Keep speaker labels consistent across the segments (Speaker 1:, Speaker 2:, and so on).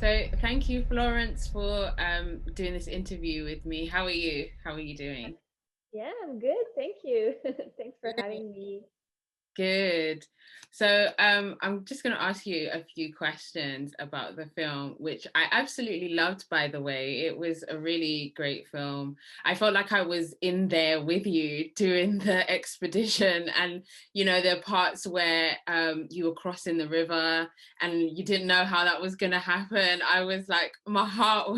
Speaker 1: So thank you, Florence, for doing this interview with me. How are you? How are you doing?
Speaker 2: Yeah, I'm good. Thank you. Thanks for having me.
Speaker 1: Good. So I'm just going to ask you a few questions about the film, which I absolutely loved, by the way. It was a really great film. I felt like I was in there with you doing the expedition. And, there are parts where you were crossing the river and you didn't know how that was going to happen. I was like, my heart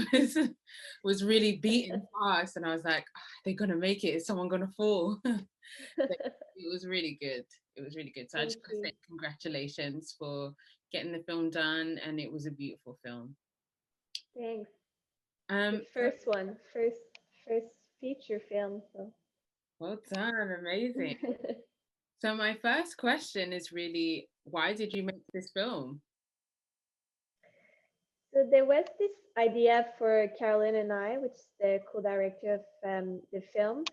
Speaker 1: was really beating fast. And I was like, they're going to make it. Is someone going to fall? It was really good. It was really good. So I
Speaker 2: Thank
Speaker 1: just want to
Speaker 2: you.
Speaker 1: say congratulations for getting the film done, and it was a beautiful film.
Speaker 2: Thanks. The
Speaker 1: So
Speaker 2: first feature film. So,
Speaker 1: well done, amazing. So my first question is really, why did you make this film?
Speaker 2: so there was this idea for Caroline and I, which is the co-director of the film,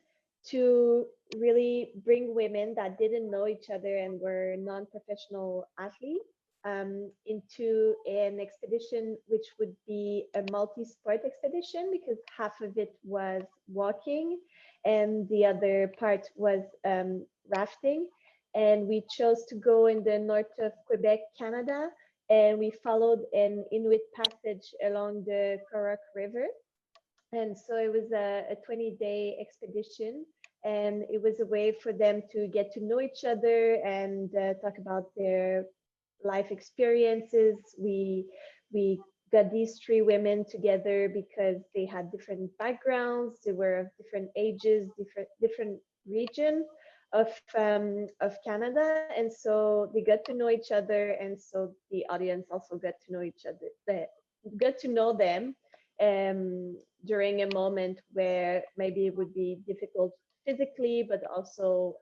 Speaker 2: to really bring women that didn't know each other and were non-professional athletes into an expedition, which would be a multi-sport expedition because half of it was walking and the other part was rafting. And we chose to go in the north of Quebec, Canada, and we followed an Inuit passage along the Koroc River. And so it was a 20-day expedition, and it was a way for them to get to know each other and talk about their life experiences. We got these three women together because they had different backgrounds, they were of different ages, different regions of Canada, and so they got to know each other, and so the audience also got to know each other, got to know them during a moment where maybe it would be difficult physically, but also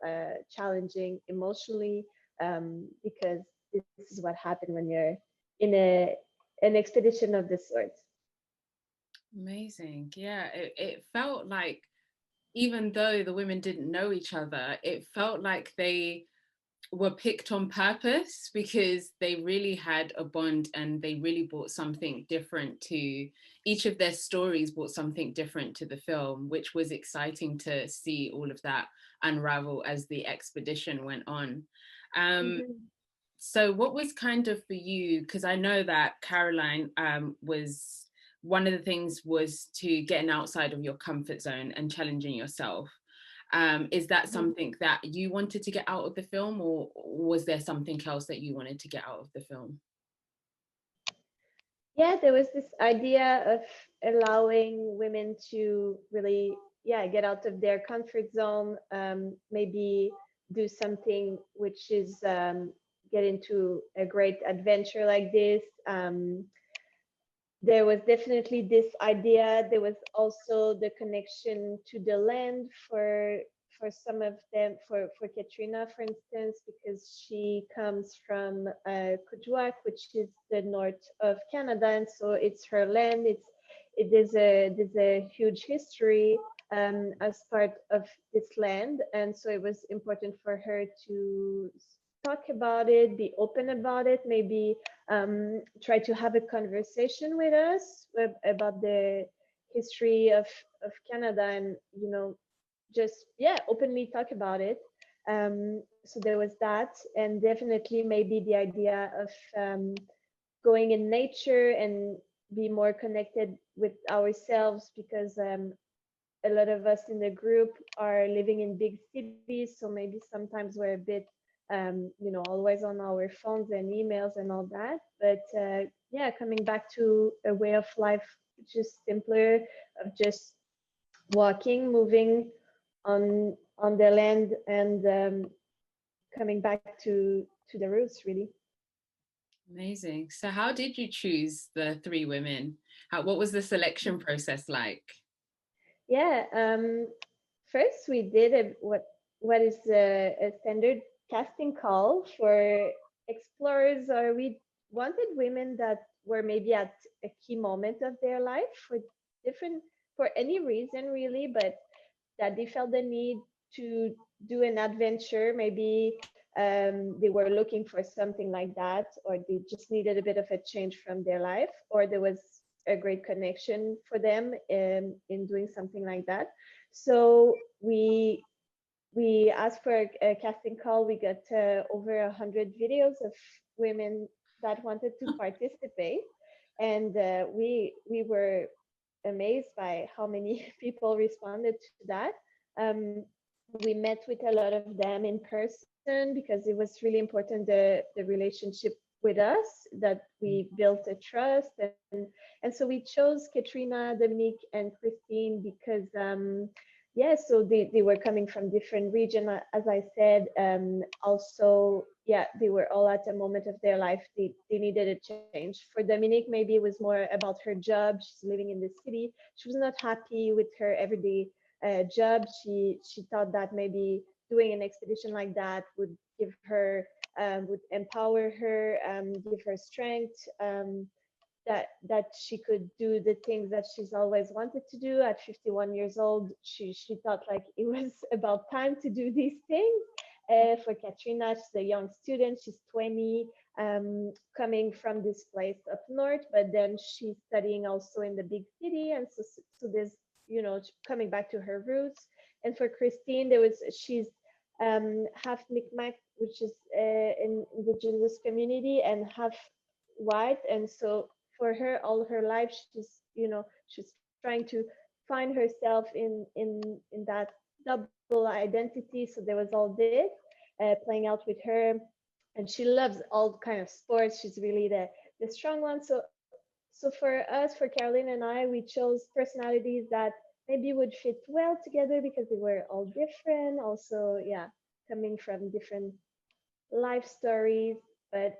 Speaker 2: challenging emotionally, because this is what happened when you're in an expedition of this sort.
Speaker 1: Amazing. Yeah, it felt like even though the women didn't know each other, it felt like they were picked on purpose because they really had a bond and they really brought something different to each of their stories, brought something different to the film, which was exciting to see all of that unravel as the expedition went on. Um,
Speaker 2: Mm-hmm.
Speaker 1: so what was kind of for you, because I know that Caroline was one of the things was to getting outside of your comfort zone and challenging yourself. Is that something that you wanted to get out of the film, or was there something else that you wanted to get out of the film?
Speaker 2: Yeah, there was this idea of allowing women to really, yeah, get out of their comfort zone, maybe do something which is get into a great adventure like this. There was definitely this idea. There was also the connection to the land for some of them, for Katrina, for instance, because she comes from Kujawak, which is the north of Canada, and so it's her land. There's a huge history as part of this land, and so it was important for her to talk about it, be open about it, maybe try to have a conversation with us about the history of Canada, and just, yeah, openly talk about it. So there was that, and definitely maybe the idea of going in nature and be more connected with ourselves, because a lot of us in the group are living in big cities, so maybe sometimes we're a bit always on our phones and emails and all that. But yeah, coming back to a way of life which is simpler, of just walking, moving on the land, and coming back to the roots, really.
Speaker 1: Amazing. So how did you choose the three women? What was the selection process like?
Speaker 2: Yeah. First, we did what is a standard casting call for explorers, or we wanted women that were maybe at a key moment of their life different for any reason really, but that they felt the need to do an adventure, maybe they were looking for something like that, or they just needed a bit of a change from their life, or there was a great connection for them in doing something like that. So we asked for a casting call. We got over 100 videos of women that wanted to participate, and we were amazed by how many people responded to that. Um, we met with a lot of them in person because it was really important, the relationship with us, that we built a trust. And so we chose Katrina, Dominique, and Christine because yeah, so they were coming from different region, as I said. Also, yeah, they were all at a moment of their life they needed a change. For Dominique, maybe it was more about her job. She's living in the city. She was not happy with her everyday job. She thought that maybe doing an expedition like that would give her would empower her, give her strength. That she could do the things that she's always wanted to do at 51 years old. She thought like it was about time to do these things. For Katrina, she's a young student. She's 20, coming from this place up north, but then she's studying also in the big city, and so there's, coming back to her roots. And for Christine, she's half Mi'kmaq, which is an indigenous community, and half white. And so for her, all her life, she's trying to find herself in that double identity. So there was all this playing out with her, and she loves all kind of sports. She's really the strong one. So for us, for Caroline and I, we chose personalities that maybe would fit well together because they were all different. Also, yeah, coming from different life stories, but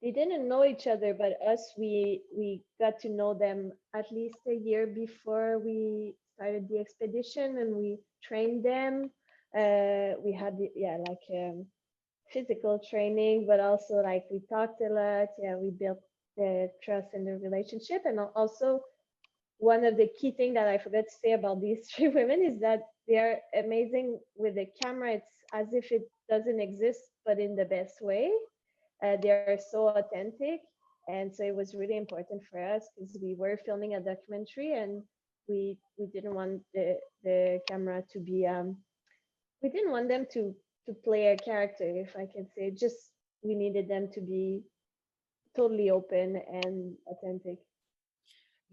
Speaker 2: they didn't know each other. But us, we got to know them at least a year before we started the expedition, and we trained them. We had yeah, like physical training, but also like we talked a lot. Yeah, we built the trust and the relationship. And also, one of the key things that I forgot to say about these three women is that they are amazing with the camera. It's as if it doesn't exist, but in the best way. They are so authentic, and so it was really important for us because we were filming a documentary, and we didn't want the camera to be we didn't want them to play a character, if I can say. Just we needed them to be totally open and authentic.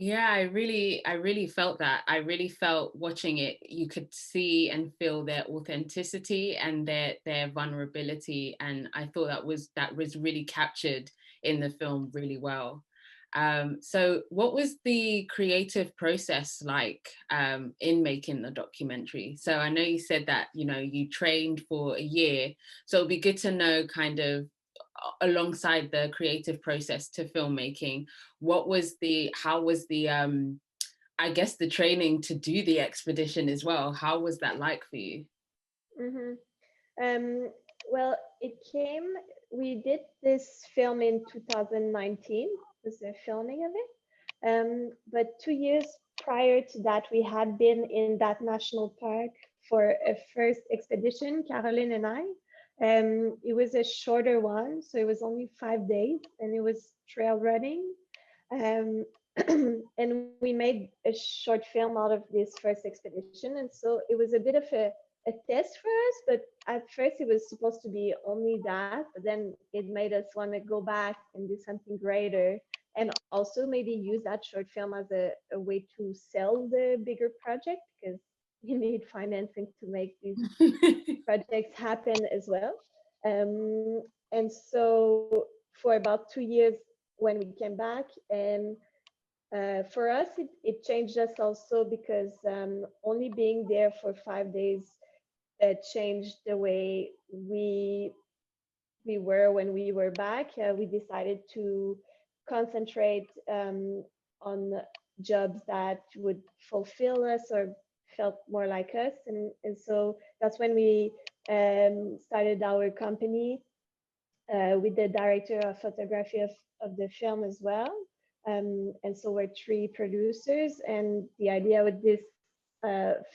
Speaker 1: Yeah, I really felt that. I really felt watching it, you could see and feel their authenticity and their vulnerability. And I thought that was really captured in the film really well. So what was the creative process like in making the documentary? So I know you said that, you trained for a year. So it'd be good to know kind of alongside the creative process to filmmaking, how was the I guess the training to do the expedition as well, how was that like for you?
Speaker 2: Mm-hmm. Um, well, it came, we did this film in 2019, was the filming of it. But 2 years prior to that, we had been in that national park for a first expedition, Caroline and I. It was a shorter one, so it was only 5 days, and it was trail running. Um, and we made a short film out of this first expedition. And so it was a bit of a test for us, but at first it was supposed to be only that, but then it made us want to go back and do something greater, and also maybe use that short film as a way to sell the bigger project, because you need financing to make these projects happen as well. And so for about 2 years, when we came back, and for us, it changed us also because only being there for 5 days changed the way we were when we were back. We decided to concentrate on jobs that would fulfill us or felt more like us, and so that's when we started our company with the director of photography of the film as well. And so we're three producers, and the idea with this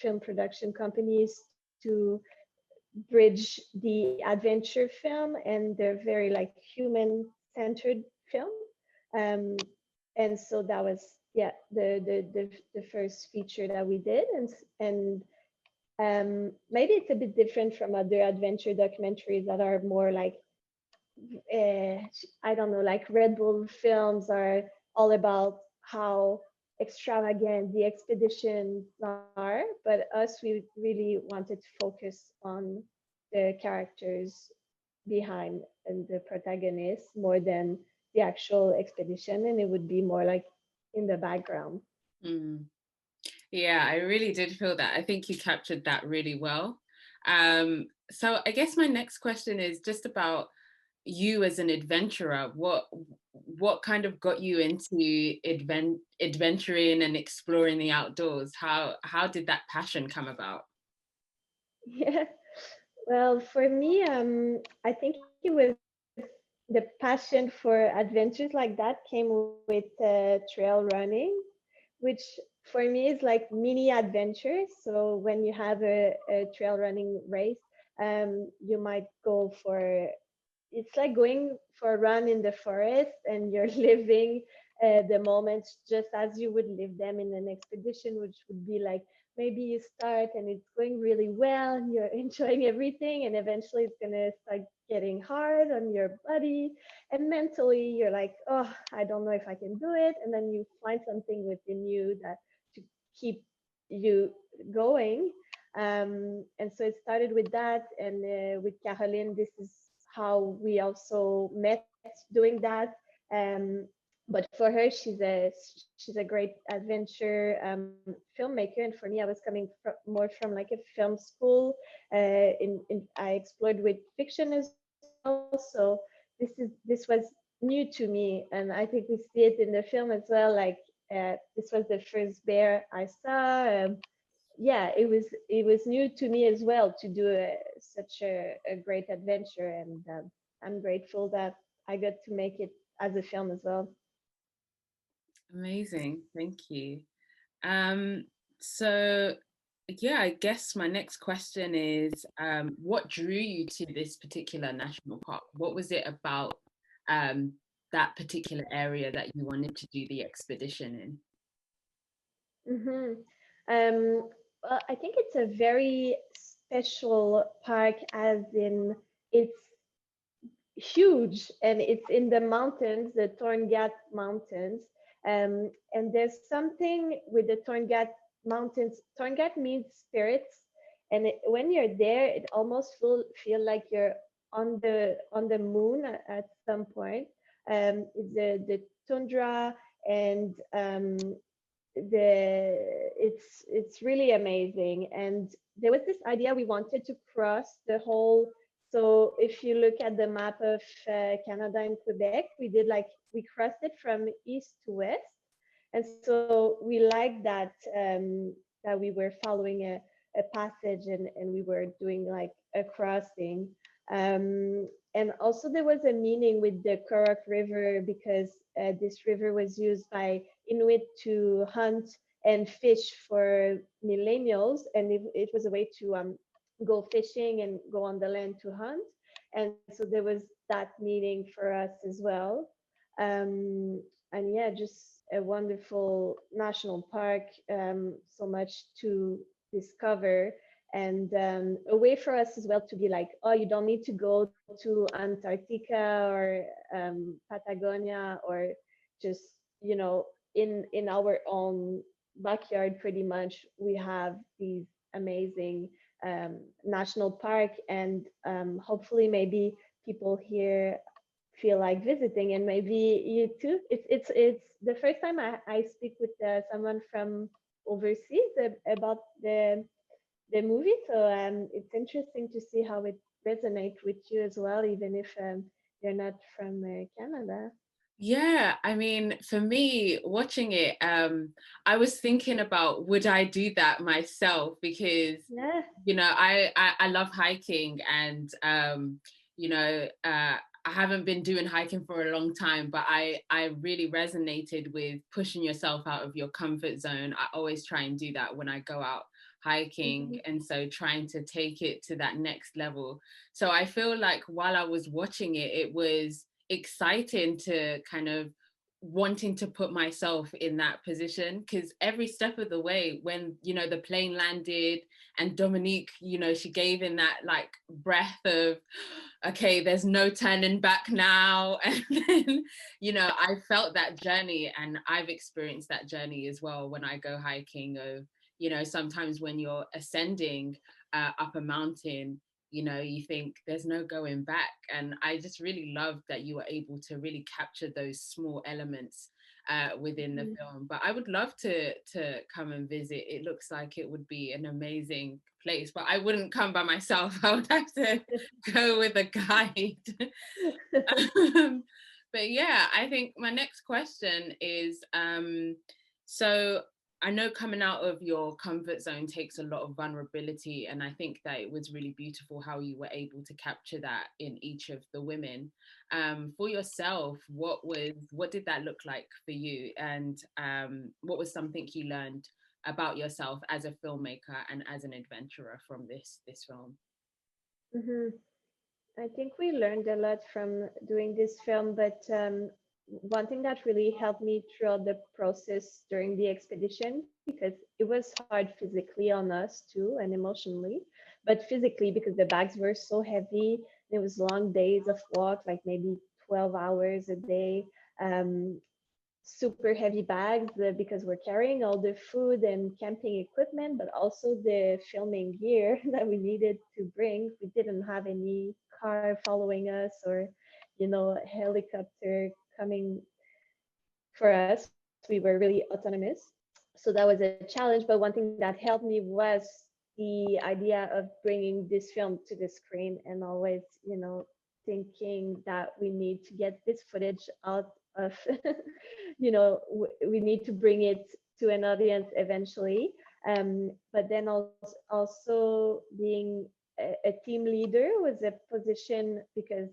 Speaker 2: film production company is to bridge the adventure film and the very like human centered film. Um, and so that was, yeah, the first feature that we did. And maybe it's a bit different from other adventure documentaries that are more like, uh, I don't know, like Red Bull films are all about how extravagant the expeditions are. But us, we really wanted to focus on the characters behind and the protagonists more than the actual expedition. And it would be more like in the background.
Speaker 1: Mm. Yeah, I really did feel that. I think you captured that really well. So I guess my next question is just about you as an adventurer. What kind of got you into adventuring and exploring the outdoors? How did that passion come about?
Speaker 2: Yeah. Well, for me, I think it was the passion for adventures like that came with trail running, which for me is like mini adventures. So when you have a trail running race, you might go for, it's like going for a run in the forest and you're living the moments just as you would live them in an expedition, which would be like maybe you start and it's going really well and you're enjoying everything, and eventually it's going to start getting hard on your body, and mentally you're like, oh, I don't know if I can do it, and then you find something within you that to keep you going. And so it started with that, and with Caroline, this is how we also met doing that. Um, but for her, she's a great adventure filmmaker, and for me, I was coming more from like a film school. I explored with fiction as well, so this was new to me, and I think we see it in the film as well. Like this was the first bear I saw. Yeah, it was new to me as well to do such a great adventure, and I'm grateful that I got to make it as a film as well.
Speaker 1: Amazing, thank you. Um, so yeah, I guess my next question is, what drew you to this particular national park? What was it about um, that particular area that you wanted to do the expedition in?
Speaker 2: Hmm. Well, I think it's a very special park, as in it's huge and it's in the mountains, the Torngat Mountains. And there's something with the Torngat Mountains. Torngat means spirits, and when you're there, it almost feel like you're on the moon at some point. The tundra, and the it's really amazing. And there was this idea we wanted to cross the whole, so if you look at the map of Canada and Quebec, we did like we crossed it from east to west, and so we liked that, that we were following a passage, and we were doing like a crossing. And also there was a meaning with the Koroc River, because this river was used by Inuit to hunt and fish for millennials, and it was a way to go fishing and go on the land to hunt. And so there was that meaning for us as well. Um, and yeah, just a wonderful national park, so much to discover, and a way for us as well to be like, oh, you don't need to go to Antarctica or Patagonia, or just, you know, in our own backyard pretty much we have these amazing national park, and hopefully maybe people here feel like visiting, and maybe you too. It's the first time I speak with someone from overseas about the movie, so it's interesting to see how it resonates with you as well, even if you're not from Canada.
Speaker 1: Yeah, I mean, for me, watching it, I was thinking about would I do that myself because
Speaker 2: Yeah.
Speaker 1: I love hiking and I haven't been doing hiking for a long time, but I really resonated with pushing yourself out of your comfort zone. I always try and do that when I go out hiking,
Speaker 2: Mhm.
Speaker 1: and so trying to take it to that next level. So I feel like while I was watching it, it was exciting to kind of wanting to put myself in that position, because every step of the way, when the plane landed and Dominique, she gave in that like breath of, okay, there's no turning back now. And then I felt that journey, and I've experienced that journey as well when I go hiking, of sometimes when you're ascending up a mountain, you think there's no going back. And I just really love that you were able to really capture those small elements within the
Speaker 2: Mhm.
Speaker 1: film. But I would love to come and visit. It looks like it would be an amazing place, but I wouldn't come by myself. I would have to go with a guide. um, but yeah, I think my next question is, so I know coming out of your comfort zone takes a lot of vulnerability, and I think that it was really beautiful how you were able to capture that in each of the women. For yourself, what did that look like for you, and what was something you learned about yourself as a filmmaker and as an adventurer from this film?
Speaker 2: Mhm. I think we learned a lot from doing this film, but one thing that really helped me throughout the process during the expedition, because it was hard physically on us too and emotionally, but physically because the bags were so heavy, it was long days of walk, like maybe 12 hours a day. Um, Super heavy bags because we're carrying all the food and camping equipment, but also the filming gear that we needed to bring. We didn't have any car following us or, helicopter coming for us. We were really autonomous. So that was a challenge. But one thing that helped me was the idea of bringing this film to the screen and always, thinking that we need to get this footage out of, we need to bring it to an audience eventually. But then also being a team leader was a position because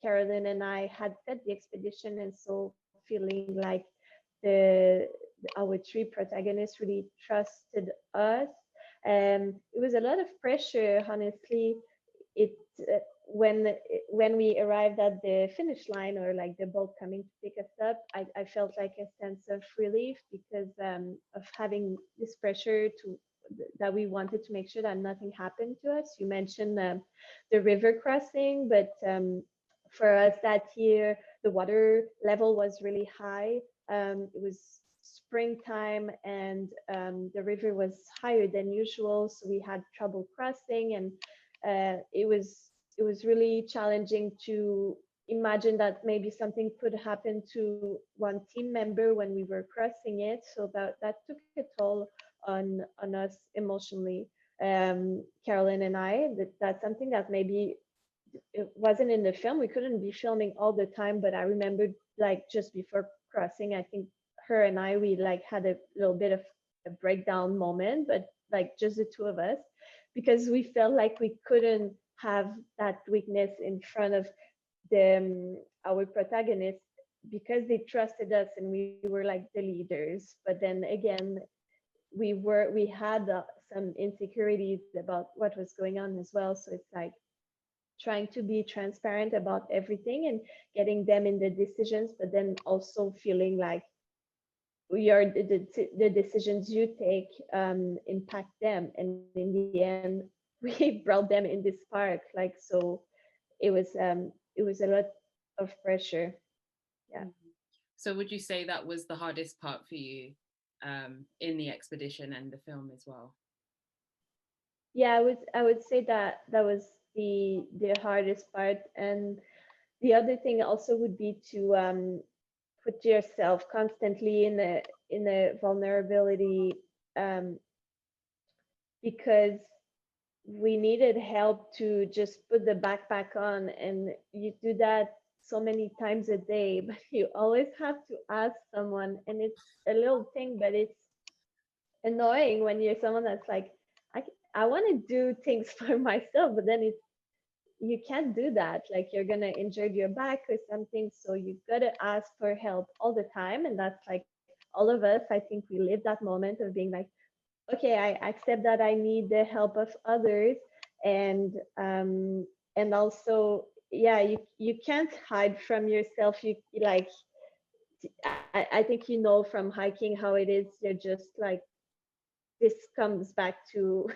Speaker 2: Carolyn and I had fed the expedition, and so feeling like the our three protagonists really trusted us. It was a lot of pressure, honestly. It when we arrived at the finish line, or like the boat coming to pick us up, I felt like a sense of relief because of having this pressure that we wanted to make sure that nothing happened to us. You mentioned the river crossing, but for us that year, the water level was really high. It was springtime, and the river was higher than usual, so we had trouble crossing, and it was really challenging to imagine that maybe something could happen to one team member when we were crossing it. So that took a toll on us emotionally. Carolyn and I, that's something that maybe it wasn't in the film. We couldn't be filming all the time, but I remembered like just before crossing, I think her and I we like had a little bit of a breakdown moment, but like just the two of us, because we felt like we couldn't have that weakness in front of the our protagonists because they trusted us and we were like the leaders. But then again, we had some insecurities about what was going on as well. So it's like trying to be transparent about everything and getting them in the decisions, but then also feeling like the decisions you take impact them. And in the end, we brought them in this park. Like, so it was a lot of pressure. Yeah.
Speaker 1: Mm. So would you say that was the hardest part for you in the expedition and the film as well?
Speaker 2: Yeah, I would say that that was the hardest part. And the other thing also would be to put yourself constantly in a vulnerability, um, because we needed help to just put the backpack on, and you do that so many times a day, but you always have to ask someone, and it's a little thing, but it's annoying when you're someone that's like, I want to do things for myself, but then it's you can't do that. Like you're gonna injure your back or something, so you've got to ask for help all the time. And that's like all of us, I think we live that moment of being like, okay, I accept that I need the help of others, and also, yeah, you can't hide from yourself. You like, I think you know from hiking how it is. You're just like, this comes back to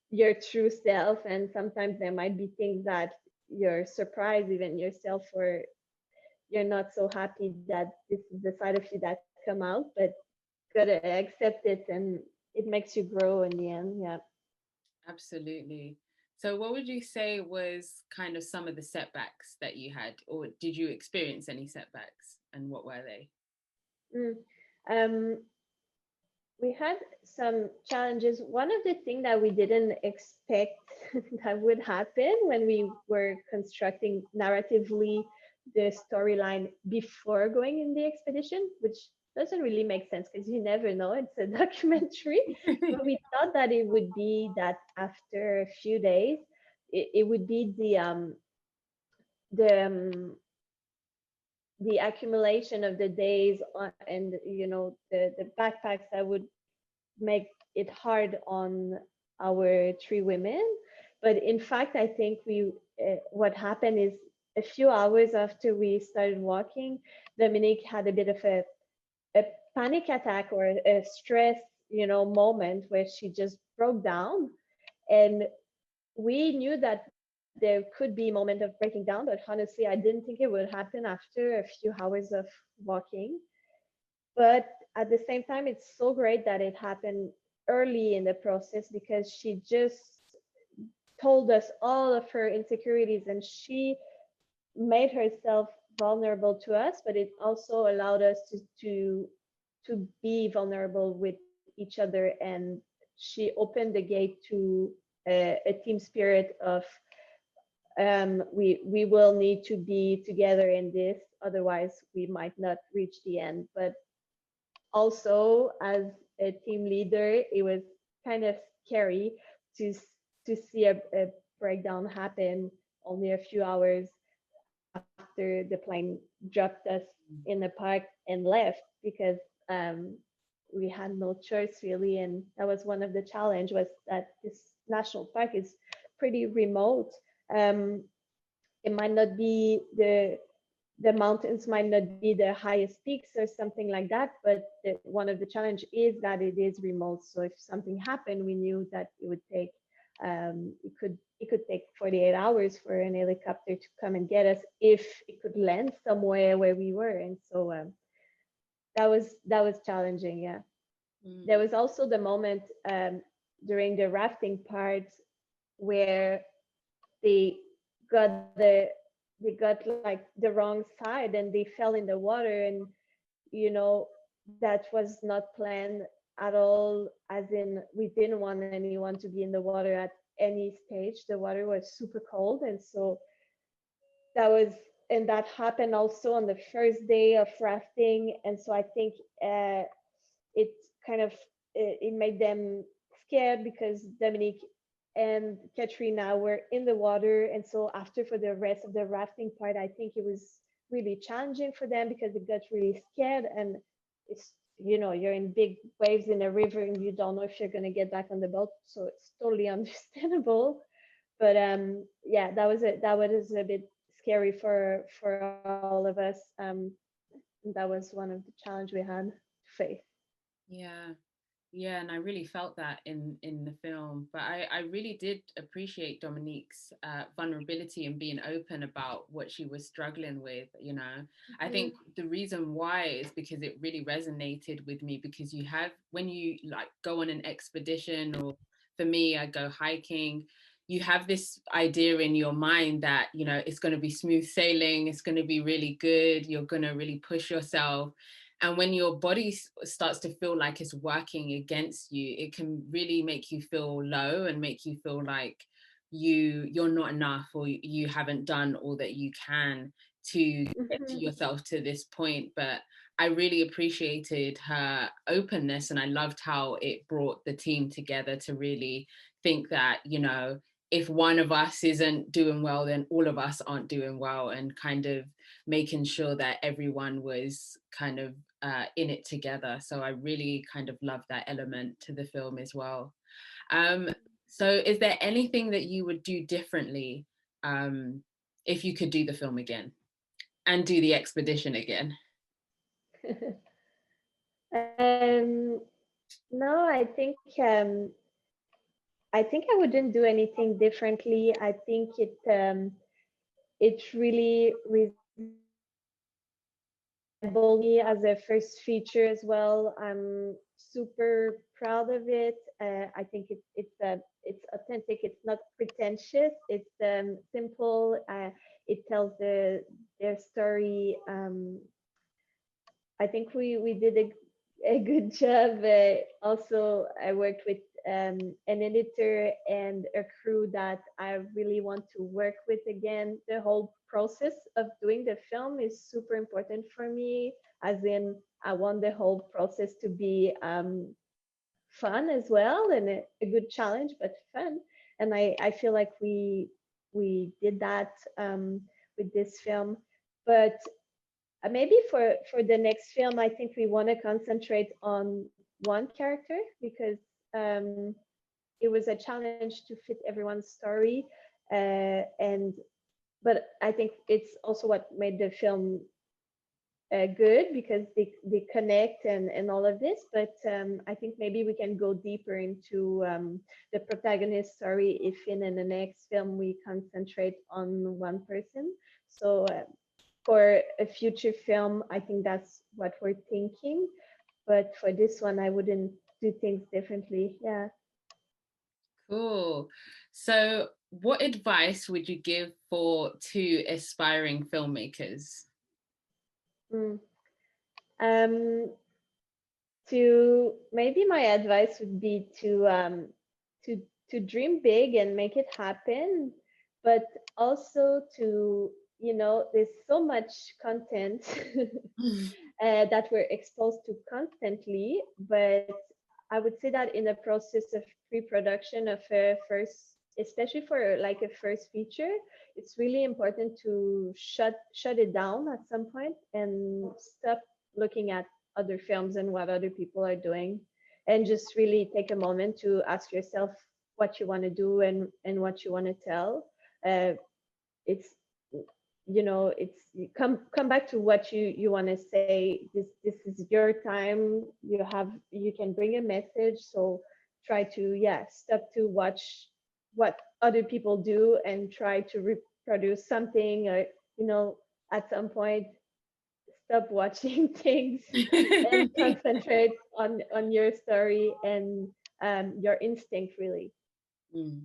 Speaker 2: your true self, and sometimes there might be things that you're surprised even yourself, or you're not so happy that this is the side of you that come out, but gotta accept it, and it makes you grow in the end. Yeah.
Speaker 1: Absolutely. So, what would you say was kind of some of the setbacks that you had, or did you experience any setbacks, and what were they?
Speaker 2: Mm. Um, we had some challenges. One of the things that we didn't expect that would happen when we were constructing narratively the storyline before going in the expedition, which doesn't really make sense because you never know, it's a documentary. But we thought that it would be that after a few days, it would be the the accumulation of the days on, and the backpacks that would make it hard on our three women. But in fact, I think we what happened is, a few hours after we started walking, Dominique had a bit of a panic attack, or a stress, moment where she just broke down. And we knew that there could be moment of breaking down, but honestly, I didn't think it would happen after a few hours of walking. But at the same time, it's so great that it happened early in the process, because she just told us all of her insecurities, and she made herself vulnerable to us, but it also allowed us to be vulnerable with each other. And she opened the gate to a team spirit of, we will need to be together in this, otherwise we might not reach the end. But also, as a team leader, it was kind of scary to to see a breakdown happen only a few hours after the plane dropped us in the park and left, because um, we had no choice really. And that was one of the challenge, was that this national park is pretty remote. um, it might not be the mountains might not be the highest peaks or something like that, but one of the challenge is that it is remote. So if something happened, we knew that it would take, it could take 48 hours for an helicopter to come and get us, if it could land somewhere where we were. And so that was challenging. Yeah. There
Speaker 1: Mm.
Speaker 2: was also the moment, during the rafting part, where they got they got like the wrong side, and they fell in the water. And you know that was not planned at all, as in we didn't want anyone to be in the water at any stage. The water was super cold, and so that was and that happened also on the first day of rafting. And so I think it kind of it made them scared, because Dominique and Katrina were in the water. And so after, for the rest of the rafting part, I think it was really challenging for them, because they got really scared. And it's, you're in big waves in a river, and you don't know if you're going to get back on the boat. So it's totally understandable. But yeah, that was a bit scary for all of us. That was one of the challenge we had to face.
Speaker 1: Yeah. Yeah, and I really felt that in the film. But I really did appreciate Dominique's vulnerability and being open about what she was struggling with. I think
Speaker 2: Mhm.
Speaker 1: the reason why is because it really resonated with me, because you have, when you like go on an expedition, or for me, I go hiking, you have this idea in your mind that, it's going to be smooth sailing, it's going to be really good, you're going to really push yourself. And when your body starts to feel like it's working against you, it can really make you feel low and make you feel like you're not enough, or you haven't done all that you can to get to
Speaker 2: Mhm.
Speaker 1: yourself to this point. But I really appreciated her openness, and I loved how it brought the team together to really think that, if one of us isn't doing well, then all of us aren't doing well, and kind of making sure that everyone was kind of in it together. So I really kind of love that element to the film as well. Um, so is there anything that you would do differently um, if you could do the film again and do the expedition again?
Speaker 2: um, no, I think I wouldn't do anything differently. I think it really resembled me as a first feature as well. I'm super proud of it. I think it's authentic. It's not pretentious. It's simple. It tells their story. I think we did a good job. Also, I worked with an editor and a crew that I really want to work with again. The whole process of doing the film is super important for me, as in, I want the whole process to be fun as well, and a good challenge, but fun. And I feel like we did that with this film. But maybe for the next film, I think we want to concentrate on one character, because um, it was a challenge to fit everyone's story, and but I think it's also what made the film good, because they connect and all of this. But I think maybe we can go deeper into the protagonist story if in the next film we concentrate on one person. So for a future film, I think that's what we're thinking. But for this one, I wouldn't do things differently. Yeah.
Speaker 1: Cool. So, what advice would you give for two aspiring filmmakers?
Speaker 2: Mm. Um, to maybe my advice would be to to dream big and make it happen, but also to, there's so much content that we're exposed to constantly. But I would say that in the process of pre-production of a first, especially for like a first feature, it's really important to shut it down at some point and stop looking at other films and what other people are doing, and just really take a moment to ask yourself what you want to do and what you want to tell. It's it's, come back to what you want to say. This is your time. You can bring a message. So try to, yeah, stop to watch what other people do and try to reproduce something, or at some point stop watching things and concentrate on your story and your instinct, really.
Speaker 1: Mm,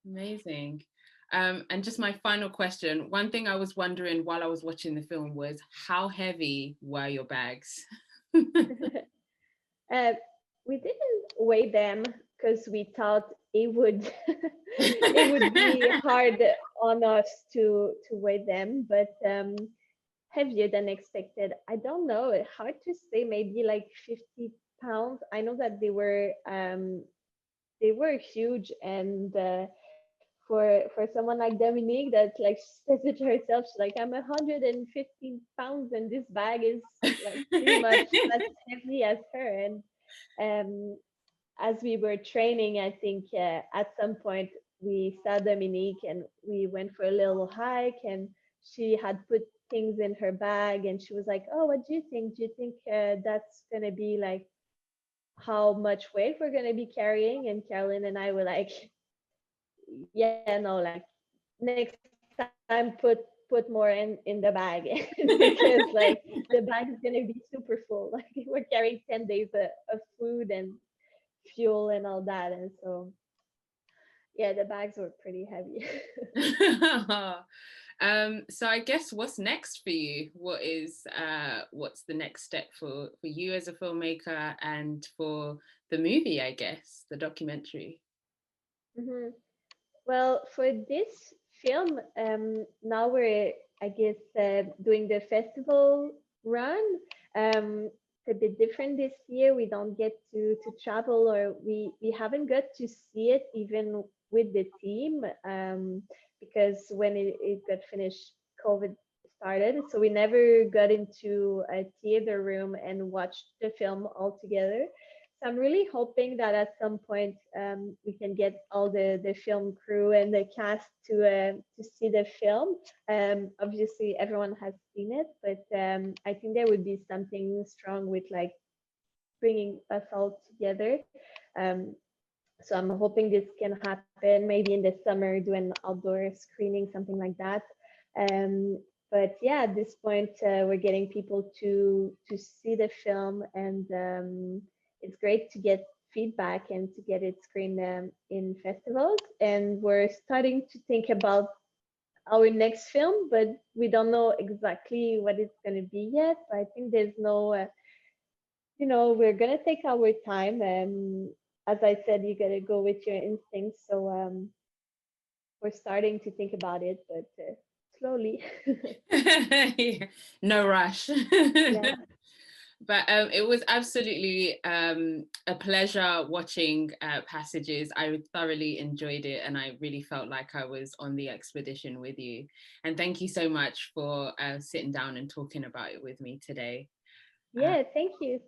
Speaker 1: amazing. And just my final question, one thing I was wondering while I was watching the film was, how heavy were your bags?
Speaker 2: uh, we didn't weigh them because we thought it would it would be hard on us to weigh them, but heavier than expected. I don't know. It's hard to say. Maybe like 50 pounds. I know that they were huge, and for someone like Dominique that like says it herself, she's like, I'm 115 pounds and this bag is like pretty much as heavy as her. And um as we were training, I think at some point we saw Dominique and we went for a little hike, and she had put things in her bag, and she was like, oh, what do you think? Do you think that's gonna be like how much weight we're gonna be carrying? And Carolyn and I were like, yeah, no, like next time put more in the bag because like the bag is gonna be super full. Like we're carrying 10 days of food and fuel and all that, and so yeah, the bags were pretty heavy.
Speaker 1: So I guess what's next for you? What's the next step for you as a filmmaker and for the movie, I guess, the documentary?
Speaker 2: Hmm. Well, for this film, now we're, I guess, doing the festival run. It's a bit different this year. We don't get to travel, or we haven't got to see it even with the team, because when it got finished, COVID started, so we never got into a theater room and watched the film all together. So I'm really hoping that at some point, we can get all the film crew and the cast to see the film. Obviously, everyone has seen it, but I think there would be something strong with like bringing us all together. Um, so I'm hoping this can happen maybe in the summer, do an outdoor screening, something like that. Um, but yeah, at this point, we're getting people to see the film, and it's great to get feedback and to get it screened in festivals. And we're starting to think about our next film, but we don't know exactly what it's going to be yet. So I think there's no we're gonna take our time. As I said, you gotta go with your instincts. So we're starting to think about it, but slowly.
Speaker 1: Yeah, no rush.
Speaker 2: Yeah.
Speaker 1: But it was absolutely a pleasure watching Passages. I thoroughly enjoyed it, and I really felt like I was on the expedition with you. And thank you so much for sitting down and talking about it with me today. Uh,
Speaker 2: Yeah. Thank you.